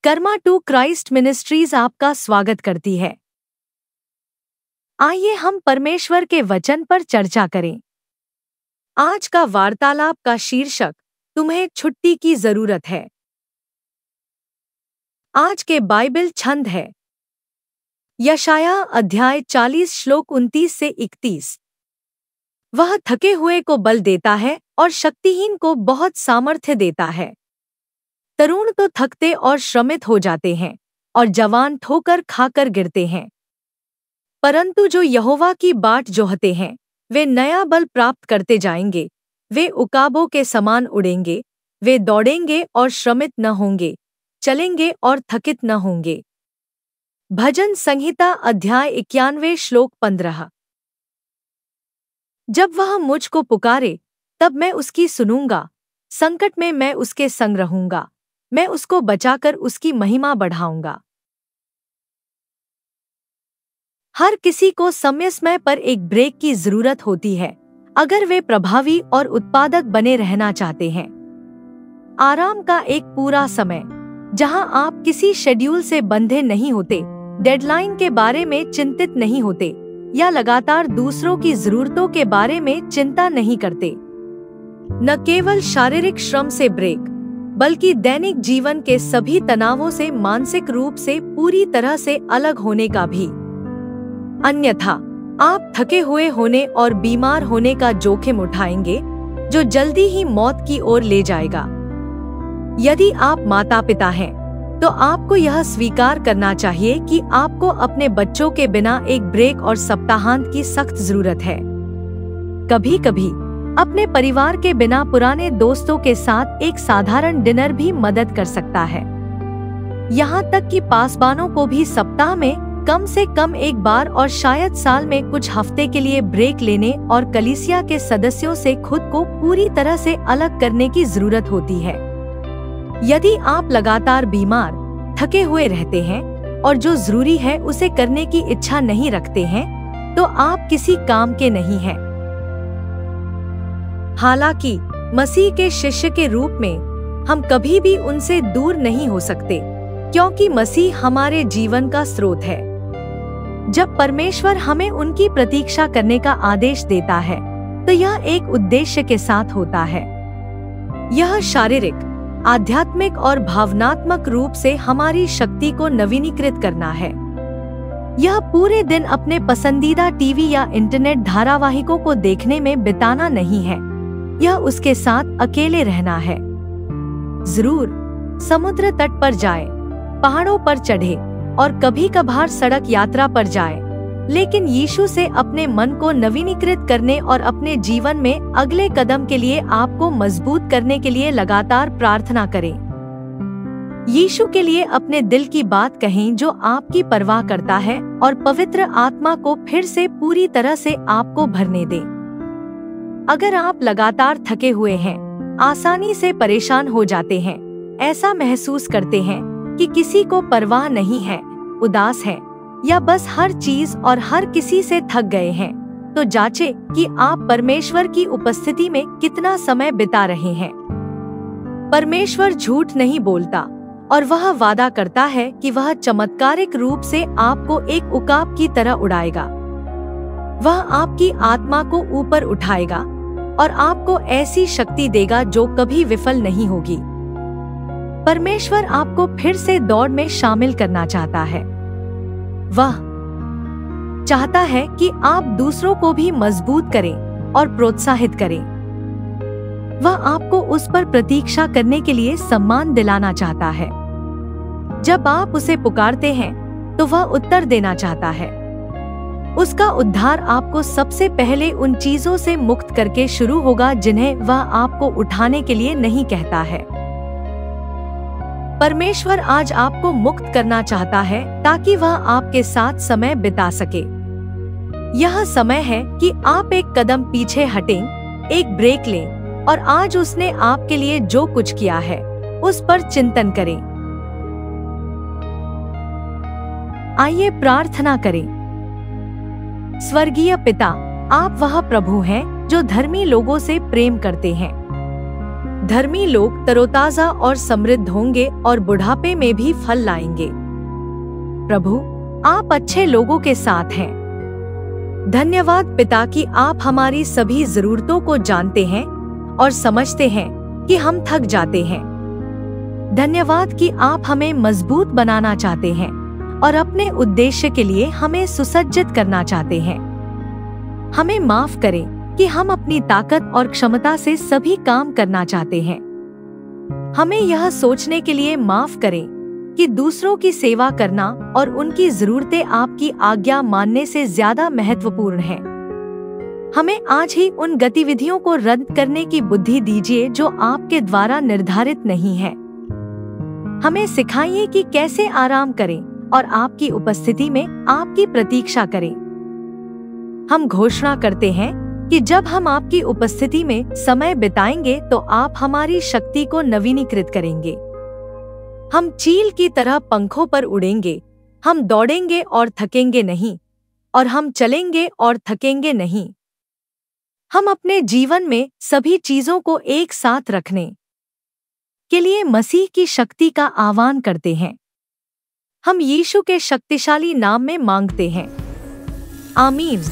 Karma to Christ ministries आपका स्वागत करती है। आइए हम परमेश्वर के वचन पर चर्चा करें। आज का वार्तालाप का शीर्षक तुम्हें छुट्टी की जरूरत है। आज के बाइबल छंद है यशाया अध्याय 40 श्लोक 29 से 31। वह थके हुए को बल देता है और शक्तिहीन को बहुत सामर्थ्य देता है। तरुण तो थकते और श्रमित हो जाते हैं और जवान ठोकर खाकर गिरते हैं, परंतु जो यहोवा की बाट जोहते हैं वे नया बल प्राप्त करते जाएंगे। वे उकाबों के समान उड़ेंगे, वे दौड़ेंगे और श्रमित न होंगे, चलेंगे और थकित न होंगे। भजन संहिता अध्याय 91 श्लोक 15। जब वह मुझ को पुकारे तब मैं उसकी सुनूंगा, संकट में मैं उसके संग रहूंगा, मैं उसको बचाकर उसकी महिमा बढ़ाऊंगा। हर किसी को समय समय पर एक ब्रेक की जरूरत होती है अगर वे प्रभावी और उत्पादक बने रहना चाहते हैं। आराम का एक पूरा समय जहां आप किसी शेड्यूल से बंधे नहीं होते, डेडलाइन के बारे में चिंतित नहीं होते या लगातार दूसरों की जरूरतों के बारे में चिंता नहीं करते। न केवल शारीरिक श्रम से ब्रेक बल्कि दैनिक जीवन के सभी तनावों से मानसिक रूप से पूरी तरह से अलग होने का भी। अन्यथा आप थके हुए होने और बीमार होने का जोखिम उठाएंगे जो जल्दी ही मौत की ओर ले जाएगा। यदि आप माता पिता हैं तो आपको यह स्वीकार करना चाहिए कि आपको अपने बच्चों के बिना एक ब्रेक और सप्ताहांत की सख्त जरूरत है। कभी कभी अपने परिवार के बिना पुराने दोस्तों के साथ एक साधारण डिनर भी मदद कर सकता है। यहाँ तक कि पासबानों को भी सप्ताह में कम से कम एक बार और शायद साल में कुछ हफ्ते के लिए ब्रेक लेने और कलीसिया के सदस्यों से खुद को पूरी तरह से अलग करने की जरूरत होती है। यदि आप लगातार बीमार, थके हुए रहते हैं और जो जरूरी है उसे करने की इच्छा नहीं रखते हैं, तो आप किसी काम के नहीं हैं। हालांकि मसीह के शिष्य के रूप में हम कभी भी उनसे दूर नहीं हो सकते, क्योंकि मसीह हमारे जीवन का स्रोत है। जब परमेश्वर हमें उनकी प्रतीक्षा करने का आदेश देता है तो यह एक उद्देश्य के साथ होता है। यह शारीरिक, आध्यात्मिक और भावनात्मक रूप से हमारी शक्ति को नवीनीकृत करना है। यह पूरे दिन अपने पसंदीदा टीवी या इंटरनेट धारावाहिकों को देखने में बिताना नहीं है, यह उसके साथ अकेले रहना है। जरूर समुद्र तट पर जाए, पहाड़ों पर चढ़े और कभी कभार सड़क यात्रा पर जाए, लेकिन यीशु से अपने मन को नवीनीकृत करने और अपने जीवन में अगले कदम के लिए आपको मजबूत करने के लिए लगातार प्रार्थना करें। यीशु के लिए अपने दिल की बात कहें जो आपकी परवाह करता है और पवित्र आत्मा को फिर से पूरी तरह से आपको भरने दें। अगर आप लगातार थके हुए हैं, आसानी से परेशान हो जाते हैं, ऐसा महसूस करते हैं कि किसी को परवाह नहीं है, उदास है या बस हर चीज और हर किसी से थक गए हैं, तो जांचें कि आप परमेश्वर की उपस्थिति में कितना समय बिता रहे हैं। परमेश्वर झूठ नहीं बोलता और वह वादा करता है कि वह चमत्कारिक रूप से आपको एक उकाब की तरह उड़ाएगा। वह आपकी आत्मा को ऊपर उठाएगा और आपको ऐसी शक्ति देगा जो कभी विफल नहीं होगी। परमेश्वर आपको फिर से दौड़ में शामिल करना चाहता है। वह चाहता है कि आप दूसरों को भी मजबूत करें और प्रोत्साहित करें। वह आपको उस पर प्रतीक्षा करने के लिए सम्मान दिलाना चाहता है। जब आप उसे पुकारते हैं तो वह उत्तर देना चाहता है। उसका उद्धार आपको सबसे पहले उन चीजों से मुक्त करके शुरू होगा जिन्हें वह आपको उठाने के लिए नहीं कहता है। परमेश्वर आज आपको मुक्त करना चाहता है ताकि वह आपके साथ समय बिता सके। यह समय है कि आप एक कदम पीछे हटें, एक ब्रेक लें और आज उसने आपके लिए जो कुछ किया है उस पर चिंतन करें। आइए प्रार्थना करें। स्वर्गीय पिता, आप वह प्रभु हैं जो धर्मी लोगों से प्रेम करते हैं। धर्मी लोग तरोताजा और समृद्ध होंगे और बुढ़ापे में भी फल लाएंगे। प्रभु, आप अच्छे लोगों के साथ हैं। धन्यवाद पिता कि आप हमारी सभी जरूरतों को जानते हैं और समझते हैं कि हम थक जाते हैं। धन्यवाद कि आप हमें मजबूत बनाना चाहते हैं और अपने उद्देश्य के लिए हमें सुसज्जित करना चाहते हैं। हमें माफ करें कि हम अपनी ताकत और क्षमता से सभी काम करना चाहते हैं। हमें यह सोचने के लिए माफ करें कि दूसरों की सेवा करना और उनकी जरूरतें आपकी आज्ञा मानने से ज्यादा महत्वपूर्ण हैं। हमें आज ही उन गतिविधियों को रद्द करने की बुद्धि दीजिए जो आपके द्वारा निर्धारित नहीं है। हमें सिखाइए कि कैसे आराम करें और आपकी उपस्थिति में आपकी प्रतीक्षा करें। हम घोषणा करते हैं कि जब हम आपकी उपस्थिति में समय बिताएंगे तो आप हमारी शक्ति को नवीनीकृत करेंगे। हम चील की तरह पंखों पर उड़ेंगे, हम दौड़ेंगे और थकेंगे नहीं, और हम चलेंगे और थकेंगे नहीं। हम अपने जीवन में सभी चीजों को एक साथ रखने के लिए मसीह की शक्ति का आह्वान करते हैं। हम यीशु के शक्तिशाली नाम में मांगते हैं। आमीन।